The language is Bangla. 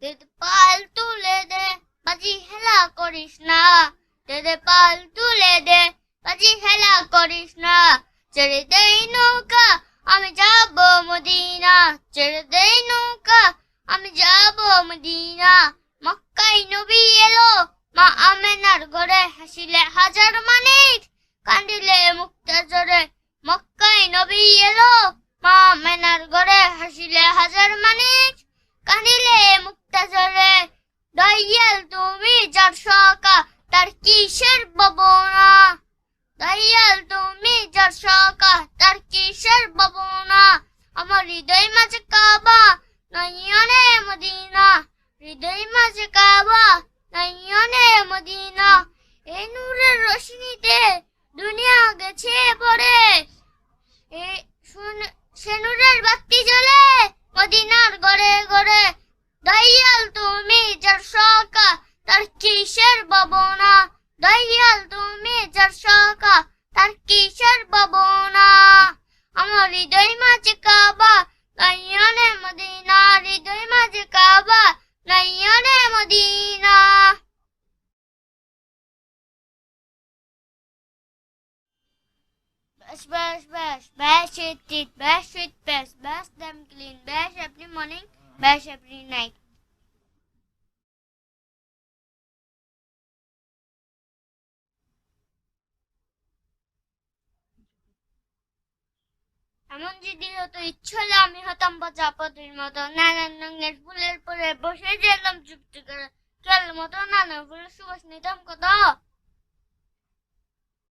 তেরে পাল তুলে দে বাজি হেলা করিস না, তেরে পাল তুলে দে বাজি হেলা করিস না। ছেড়ে দেই নৌকা আমি যাব মদিনা, ছেড়ে দেই নৌকা আমি যাব মদিনা। মক্কায় নবী এলো মা আমেনার ঘরে, হাসিলে হাজার মানিক কান্দিলে মুক্তা ঝরে। মক্কায় নবী এলো মা আমেনার ঘরে, হাসিলে হাজার মানিক কান্দিলে মুক্তা ঝরে। দয়াল তুমি যার সকা তার কিসের ভাবনা, দয়াল তুমি যার সকা তার কিসের ভাবনা। আমার হৃদয় মাঝে কাবা নয়নে মদিনা, হৃদয় মাঝে কাবা নয়নে মদিনা। এই নূরের রোশনীতে দুনিয়া গেছে পড়ে, সে নূরের বাতি জ্বলে মদিনার ঘরে ঘরে। দয়াল তুমি যার সকা তার কিসের ভাবনা, দয়াল তুমি যার সকা তার কিসের ভাবনা। আমার হৃদয় মাঝে কাবা নয়নে মদিনা, হৃদয় মাঝে কাবা নয়নে Medina. Bash, bash, bash, bash it, bash it, bash them clean, bash every morning, bash every night. এমন যদি হতো ইচ্ছে হলে আমি হতাম প্রজাপতির মতো, নানান রঙের ফুলের পরে বসে যেতাম চুপটি করে, খেয়াল মতো নানা ফুলের সুবাস নিতাম কত।